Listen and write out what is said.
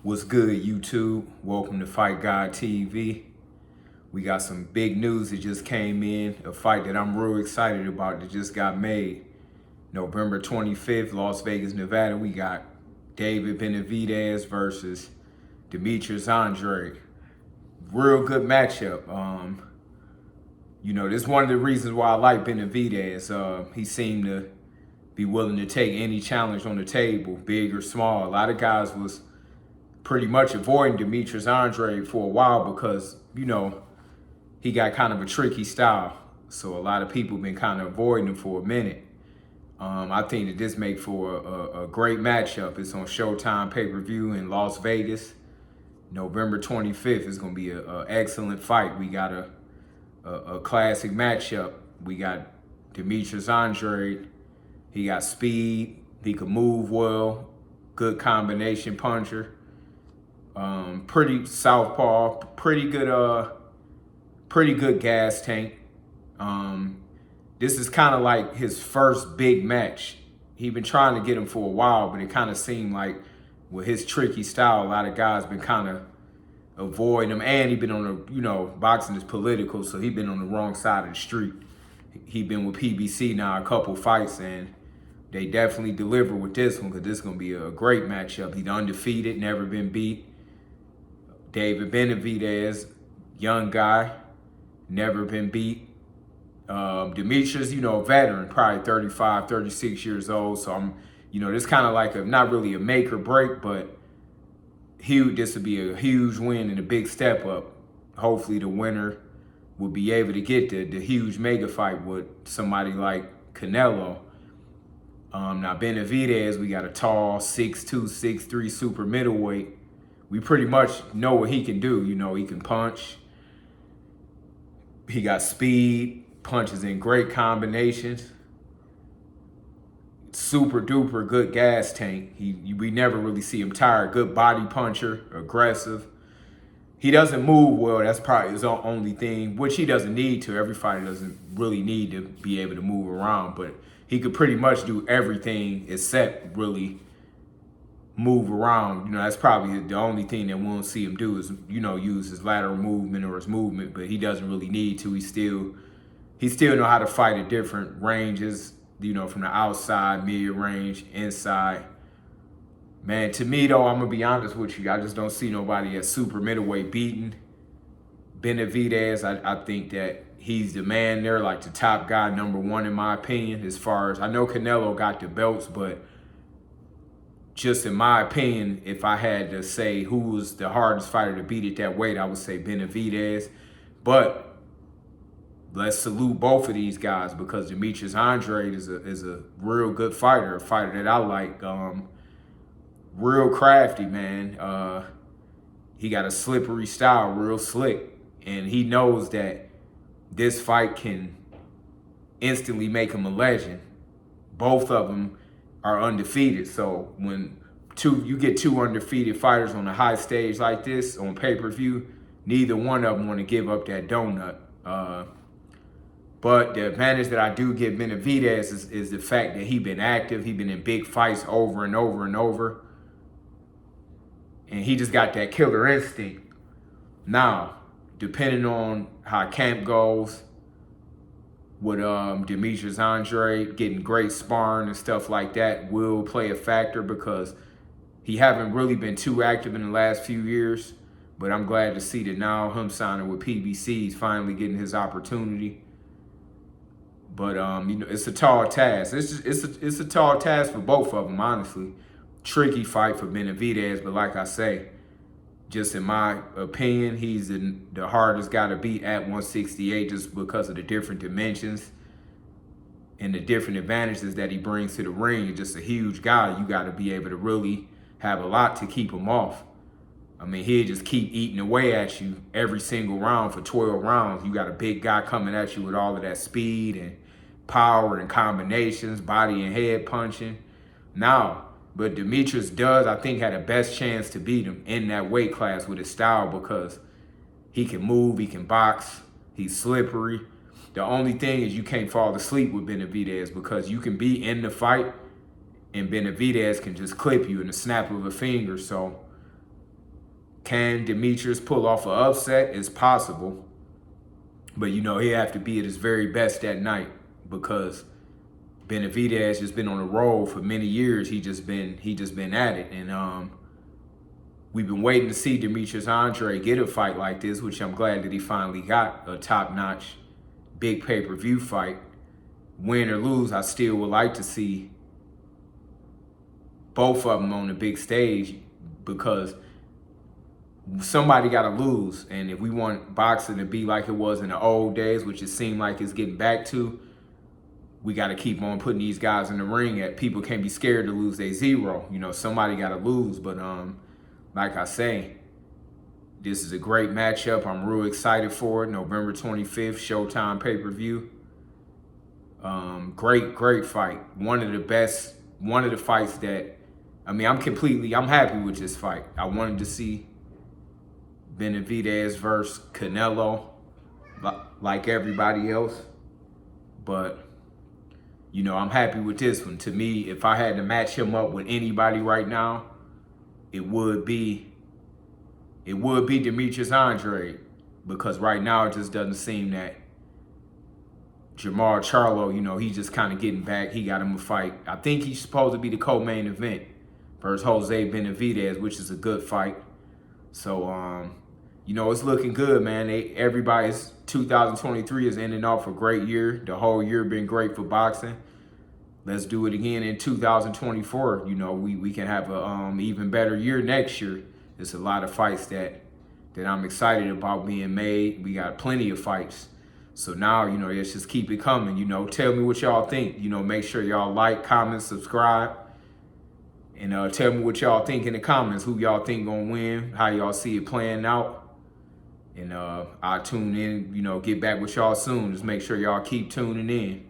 What's good, YouTube? Welcome to Fight God TV. We got some big news that just came in. A fight that I'm real excited about that just got made. November 25th, Las Vegas, Nevada. We got David Benavidez versus Demetrius Andrade. Real good matchup. This is one of the reasons why I like Benavidez. He seemed to be willing to take any challenge on the table, big or small. A lot of guys was pretty much avoiding Demetrius Andrade for a while because, he got kind of a tricky style. So a lot of people been kind of avoiding him for a minute. I think that this make for a great matchup. It's on Showtime pay-per-view in Las Vegas. November 25th is going to be an excellent fight. We got a classic matchup. We got Demetrius Andrade. He got speed. He can move well. Good combination puncher. Pretty southpaw. Pretty good gas tank. This is kind of like his first big match. He been trying to get him for a while, but it kind of seemed like with his tricky style, a lot of guys been kind of avoiding him. And he been on the, boxing is political, so he been on the wrong side of the street. He been with PBC now a couple fights, and they definitely deliver with this one because this is going to be a great matchup. He's undefeated, never been beat. David Benavidez, young guy, never been beat. Demetrius, veteran, probably 35, 36 years old. So I'm, this kind of like not really a make or break, but this would be a huge win and a big step up. Hopefully the winner will be able to get the huge mega fight with somebody like Canelo. Now Benavidez, we got a tall 6'2", 6'3" super middleweight. We pretty much know what he can do. He can punch. He got speed. Punches in great combinations. Super duper good gas tank. We never really see him tired. Good body puncher, aggressive. He doesn't move well. That's probably his only thing, which he doesn't need to. Every fighter doesn't really need to be able to move around, but he could pretty much do everything except really move around. That's probably the only thing that we won't see him do is, use his lateral movement or his movement, but he doesn't really need to. He still know how to fight at different ranges, from the outside, mid-range, inside. Man, to me, though, I'm going to be honest with you. I just don't see nobody at super middleweight beating Benavidez. I think that he's the man there, like the top guy, number one, in my opinion, as far as I know Canelo got the belts, but just in my opinion, if I had to say who was the hardest fighter to beat at that weight, I would say Benavidez. But let's salute both of these guys because Demetrius Andrade is a real good fighter, a fighter that I like. Real crafty, man. He got a slippery style, real slick. And he knows that this fight can instantly make him a legend. Both of them are undefeated. So when you get two undefeated fighters on a high stage like this on pay-per-view, neither one of them want to give up that donut. But the advantage that I do give Benavidez is the fact that he been active. He been in big fights over and over and over. And he just got that killer instinct. Now, depending on how camp goes with Demetrius Andrade, getting great sparring and stuff like that will play a factor because he haven't really been too active in the last few years. But I'm glad to see that now him signing with PBC, he's finally getting his opportunity. But it's a tall task. It's a tall task for both of them, honestly. Tricky fight for Benavidez, but like I say, just in my opinion, he's the hardest guy to beat at 168 just because of the different dimensions and the different advantages that he brings to the ring. He's just a huge guy. You got to be able to really have a lot to keep him off. I mean, he'll just keep eating away at you every single round for 12 rounds. You got a big guy coming at you with all of that speed and power and combinations, body and head punching. But Demetrius does, I think, had the best chance to beat him in that weight class with his style because he can move, he can box, he's slippery. The only thing is you can't fall asleep with Benavidez because you can be in the fight and Benavidez can just clip you in the snap of a finger. So Can Demetrius pull off an upset? It's possible. But, you know, he have to be at his very best that night because Benavidez has been on the road for many years. He just been at it. And we've been waiting to see Demetrius Andrade get a fight like this, which I'm glad that he finally got a top-notch, big pay-per-view fight. Win or lose, I still would like to see both of them on the big stage because somebody got to lose. And if we want boxing to be like it was in the old days, which it seemed like it's getting back to, we got to keep on putting these guys in the ring. People can't be scared to lose their zero. You know, somebody got to lose. But like I say, this is a great matchup. I'm real excited for it. November 25th, Showtime pay-per-view. Great fight. One of the fights that, I mean, I'm happy with this fight. I wanted to see Benavidez versus Canelo like everybody else. But, you know, I'm happy with this one. To me, if I had to match him up with anybody right now, it would be Demetrius Andrade, because right now it just doesn't seem that Jamal Charlo, you know, he's just kind of getting back. He got him a fight. I think he's supposed to be the co-main event versus Jose Benavidez, which is a good fight. So, you know, it's looking good, man. Everybody's 2023 is ending off a great year. The whole year been great for boxing. Let's do it again in 2024. You know, we can have a even better year next year. There's a lot of fights that I'm excited about being made. We got plenty of fights. So now, you know, let's just keep it coming. You know, tell me what y'all think. You know, make sure y'all like, comment, subscribe. And tell me what y'all think in the comments. Who y'all think gonna win? How y'all see it playing out? And I'll tune in, you know, get back with y'all soon. Just make sure y'all keep tuning in.